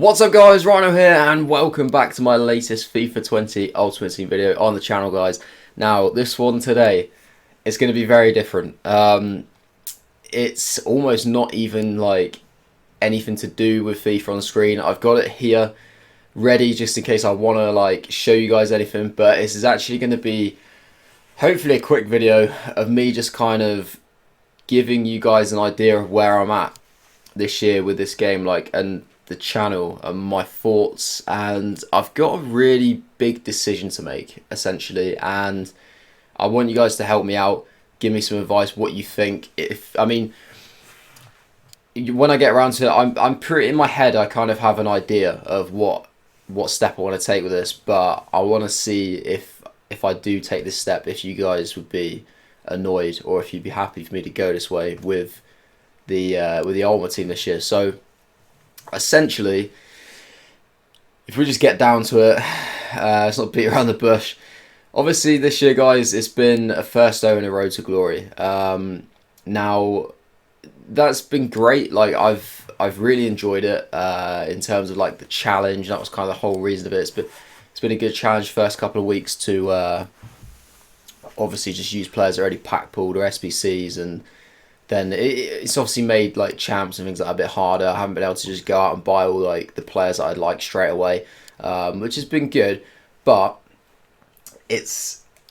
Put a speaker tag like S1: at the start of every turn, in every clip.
S1: What's up guys, Rhino here and welcome back to my latest FIFA 20 Ultimate Team video on the channel guys. Now this one today is going to be very different. It's almost not even like anything to do with FIFA on the screen. I've got it here ready just in case I want to like show you guys anything, but this is actually going to be hopefully a quick video of me just kind of giving you guys an idea of where I'm at this year with this game, and the channel and my thoughts. And I've got a really big decision to make essentially, and I want you guys to help me out, give me some advice, what you think. When I get around to it, I'm pretty in my head, I kind of have an idea of what step I want to take with this, but I want to see if I do take this step, if you guys would be annoyed or if you'd be happy for me to go this way with the Ultimate Team this year. So essentially, if we just get down to it, let's not beat around the bush. Obviously this year guys, it's been a first O in a road to glory. Now that's been great. Like I've really enjoyed it in terms of like the challenge. That was kind of the whole reason of it. It's been a good challenge first couple of weeks to obviously just use players that are already pack pulled or SBCs, and then it's obviously made like champs and things like that a bit harder. I haven't been able to just go out and buy all like the players that I'd like straight away, which has been good. But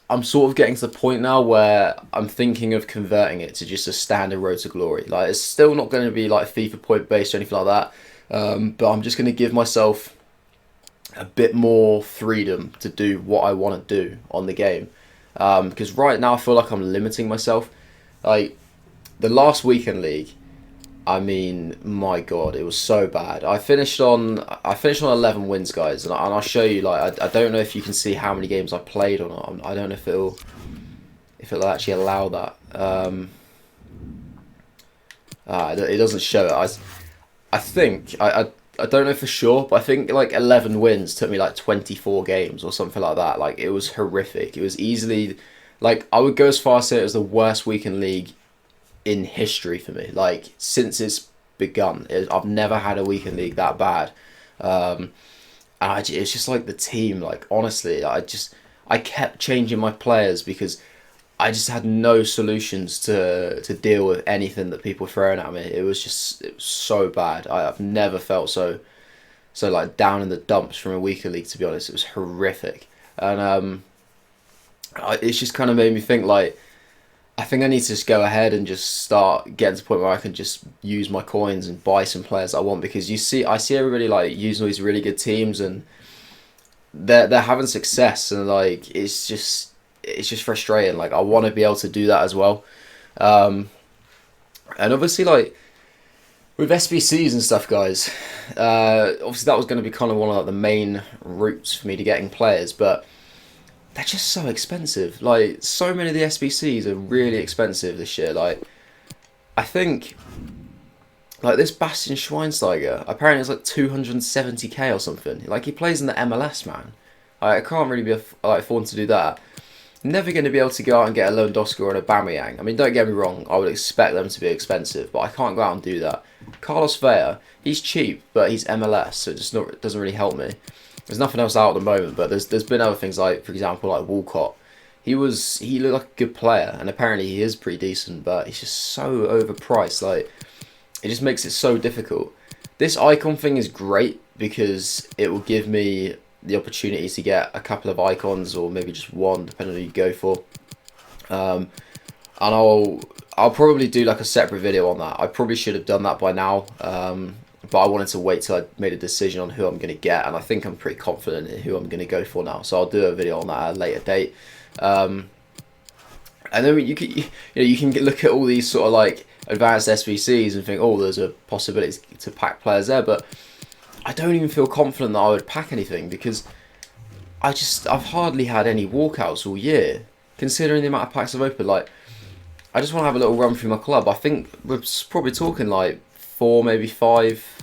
S1: I'm sort of getting to the point now where I'm thinking of converting it to just a standard road to glory. Like it's still not going to be like FIFA point based or anything like that, but I'm just going to give myself a bit more freedom to do what I want to do on the game, because right now I feel like I'm limiting myself. Like the last weekend league, I mean, my God, it was so bad. I finished on 11 wins, guys, and I'll show you. Like, I don't know if you can see how many games I played or not. I don't know if it'll actually allow that. It doesn't show it. I think I don't know for sure, but I think like 11 wins took me like 24 games or something like that. Like it was horrific. It was easily, like, I would go as far as say it was the worst weekend league in history for me. Like since it's begun, I've never had a weekend league that bad. And it's just like the team, like honestly, I kept changing my players because I just had no solutions to deal with anything that people were throwing at me. It was so bad. I've never felt so like down in the dumps from a weekend league, to be honest. It was horrific. And it's just kind of made me think, like, I think I need to just go ahead and just start getting to the point where I can just use my coins and buy some players I want, because I see everybody like using all these really good teams and they're having success, and like it's just frustrating. Like I want to be able to do that as well. And obviously like with SBCs and stuff, guys, obviously that was going to be kind of one of like the main routes for me to getting players, but they're just so expensive. Like, so many of the SBCs are really expensive this year. Like, I think, like, this Bastian Schweinsteiger, apparently it's like 270k or something. Like, he plays in the MLS, man. I can't really be affording to do that. Never going to be able to go out and get a Lewandowski or an Aubameyang. I mean, don't get me wrong, I would expect them to be expensive, but I can't go out and do that. Carlos Vela, he's cheap, but he's MLS, so it doesn't really help me. There's nothing else out at the moment, but there's been other things, like, for example, like Walcott. He looked like a good player, and apparently he is pretty decent, but he's just so overpriced. Like, it just makes it so difficult. This icon thing is great because it will give me the opportunity to get a couple of icons, or maybe just one, depending on who you go for. And I'll probably do like a separate video on that. I probably should have done that by now. But I wanted to wait till I made a decision on who I'm going to get, and I think I'm pretty confident in who I'm going to go for now. So I'll do a video on that at a later date. And then you can look at all these sort of like advanced SBCs and think, oh, there's a possibility to pack players there, but I don't even feel confident that I would pack anything, because I've hardly had any walkouts all year, considering the amount of packs I've opened. Like, I just want to have a little run through my club. I think we're probably talking like 4, maybe 5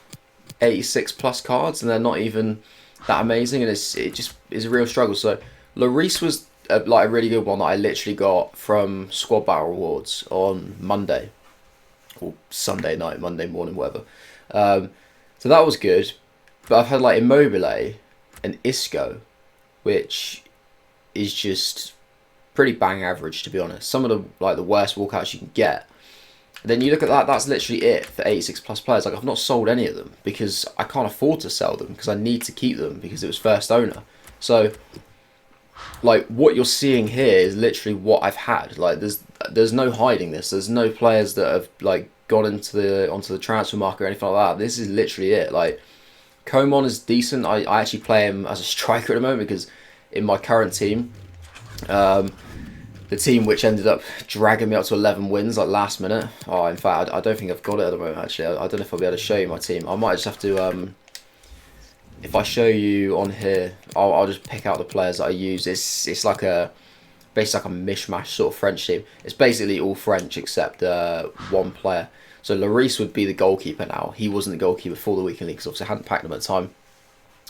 S1: 86 plus cards, and they're not even that amazing, and it just is a real struggle. So Lloris was like a really good one that I literally got from Squad Battle Rewards on Monday or Sunday night, Monday morning, whatever. So that was good. But I've had like Immobile and Isco, which is just pretty bang average, to be honest. Some of the worst walkouts you can get. Then you look at that, that's literally it for 86 plus players. Like, I've not sold any of them because I can't afford to sell them because I need to keep them because it was first owner. So, like, what you're seeing here is literally what I've had. Like, there's no hiding this. There's no players that have like gone onto the transfer market or anything like that. This is literally it. Like, Coman is decent. I actually play him as a striker at the moment because in my current team, the team which ended up dragging me up to 11 wins like last minute. Oh, in fact, I don't think I've got it at the moment. Actually, I don't know if I'll be able to show you my team. I might just have to. If I show you on here, I'll just pick out the players that I use. It's like basically like a mishmash sort of French team. It's basically all French except one player. So Lloris would be the goalkeeper now. He wasn't the goalkeeper for the weekend league because obviously I hadn't packed him at the time.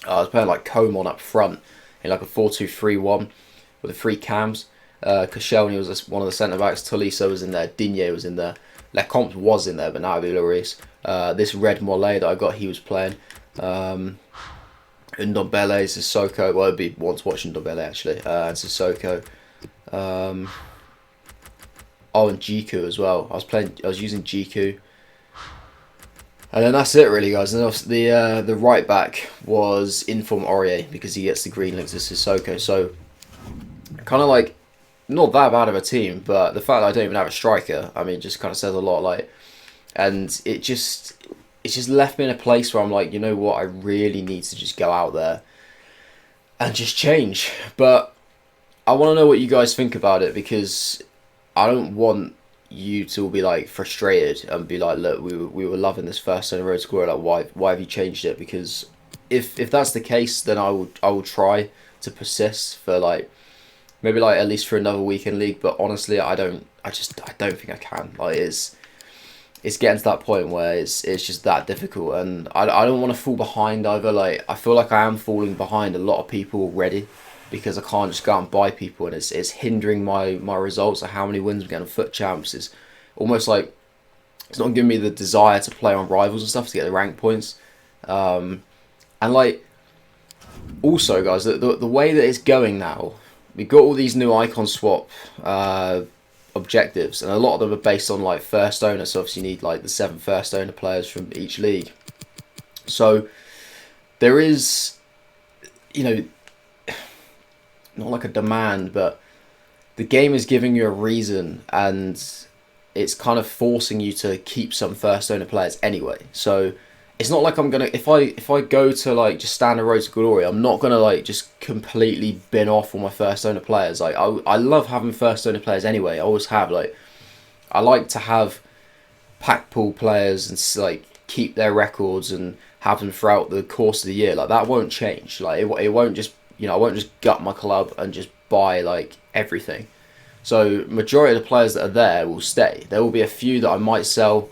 S1: I was playing like Coman up front in like a 4-2-3-1 with the three cams. Koscielny was one of the centre backs. Tolisso was in there. Digne was in there. Lecomte was in there, but now it'll be Lloris. This Red Mollet that I got, he was playing. Ndombele, Sissoko. Well, it'd be once watching Ndombele actually. And Sissoko. And Jiku as well. I was using Jiku. And then that's it really, guys. And the right back was Inform Aurier because he gets the green links to Sissoko. So kind of like not that bad of a team, but the fact that I don't even have a striker, I mean, just kind of says a lot. Like, and it's just left me in a place where I'm like, you know what, I really need to just go out there and just change. But I want to know what you guys think about it because I don't want you to be like frustrated and be like, look, we were loving this first owner road score. Like, why have you changed it? Because if that's the case, then I will try to persist for like maybe like at least for another weekend league. But honestly, I don't think I can. Like, it's getting to that point where it's just that difficult, and I don't want to fall behind either. Like, I feel like I am falling behind a lot of people already because I can't just go out and buy people, and it's hindering my results of how many wins I'm getting on Foot Champs. It's almost like it's not giving me the desire to play on rivals and stuff to get the rank points. And like, also guys, the way that it's going now, we've got all these new icon swap objectives, and a lot of them are based on like first owner. So obviously you need like the 7 first owner players from each league. So there is, you know, not like a demand, but the game is giving you a reason, and it's kind of forcing you to keep some first owner players anyway. So it's not like I'm gonna, if I go to like just standard road to glory, I'm not gonna like just completely bin off all my first owner players. Like, I love having first owner players anyway. I always have. Like, I like to have pack pool players and like keep their records and have them throughout the course of the year. Like, that won't change. Like, it won't just, you know, I won't just gut my club and just buy like everything. So majority of the players that are there will stay. There will be a few that I might sell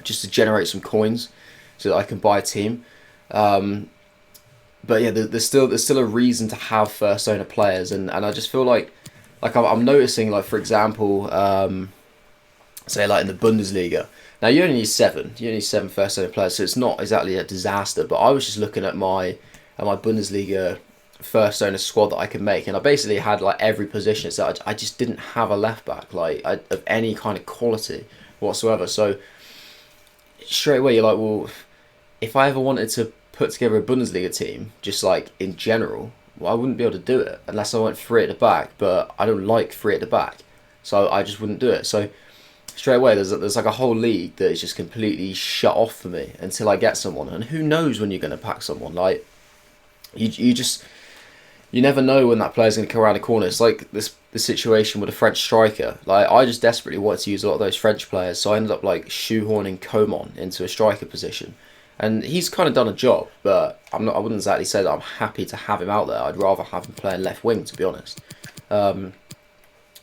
S1: just to generate some coins so that I can buy a team. But yeah, there's still a reason to have first owner players, and I just feel like I'm noticing, like, for example, say like in the Bundesliga. Now you only need 7. You only need 7 first owner players, so it's not exactly a disaster. But I was just looking at my Bundesliga first owner squad that I could make, and I basically had like every position. So I just didn't have a left back like of any kind of quality whatsoever. So straight away you're like, well, if I ever wanted to put together a Bundesliga team, just like in general, well, I wouldn't be able to do it unless I went 3 at the back. But I don't like 3 at the back, so I just wouldn't do it. So straight away there's like a whole league that is just completely shut off for me until I get someone. And who knows when you're going to pack someone? Like, you never know when that player's going to come around the corner. It's like the situation with a French striker. Like, I just desperately wanted to use a lot of those French players, so I ended up like shoehorning Coman into a striker position, and he's kind of done a job. But I wouldn't exactly say that I'm happy to have him out there. I'd rather have him playing left wing, to be honest.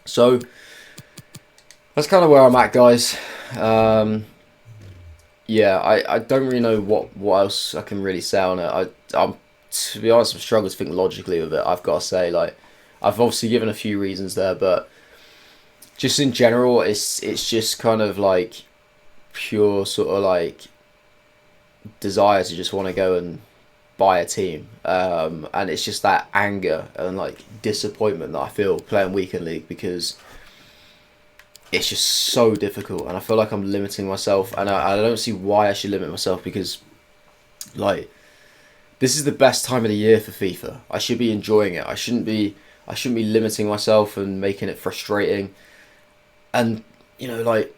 S1: So that's kind of where I'm at, guys. Yeah, I don't really know what else I can really say on it. I'm to be honest, I'm struggling to think logically with it. I've got to say, like, I've obviously given a few reasons there, but just in general, it's just kind of like pure sort of like desire to just want to go and by a team, and it's just that anger and like disappointment that I feel playing weekend league, because it's just so difficult, and I feel like I'm limiting myself, and I don't see why I should limit myself, because like this is the best time of the year for FIFA. I should be enjoying it. I shouldn't be limiting myself and making it frustrating. And like,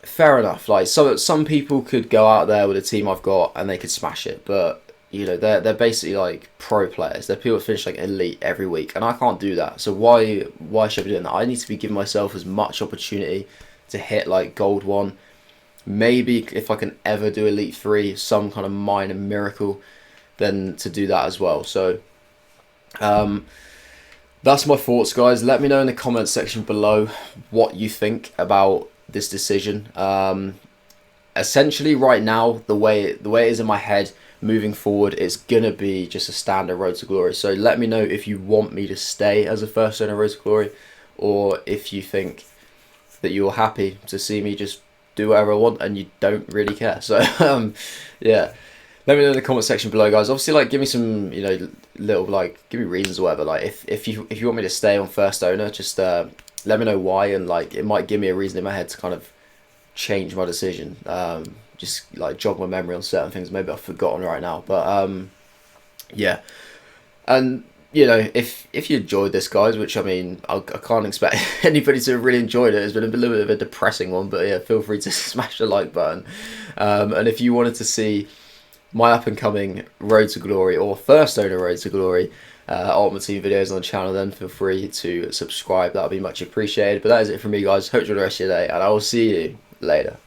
S1: fair enough. Like, some people could go out there with a team I've got and they could smash it, but they're basically like pro players. They're people that finish like elite every week, and I can't do that. So why should I be doing that? I need to be giving myself as much opportunity to hit like gold one. Maybe if I can ever do elite three, some kind of minor miracle, then to do that as well. So that's my thoughts, guys. Let me know in the comments section below what you think about this decision. Essentially, right now, the way it is in my head, moving forward, it's gonna be just a standard Road to Glory. So let me know if you want me to stay as a first owner Road to Glory, or if you think that you're happy to see me just do whatever I want and you don't really care. So yeah. Let me know in the comment section below, guys. Obviously, like, give me some, little, like, give me reasons or whatever. Like, if you want me to stay on first owner, just let me know why, and like, it might give me a reason in my head to kind of change my decision. Just like jog my memory on certain things maybe I've forgotten right now. But yeah, and if you enjoyed this, guys, which I mean, I can't expect anybody to have really enjoyed it. It's been a little bit of a depressing one, but yeah, feel free to smash the like button. And if you wanted to see my up and coming Road to Glory or first owner Road to Glory Ultimate Team videos on the channel, then feel free to subscribe. That would be much appreciated. But that is it from me, guys. Hope you enjoy the rest of your day, and I will see you later.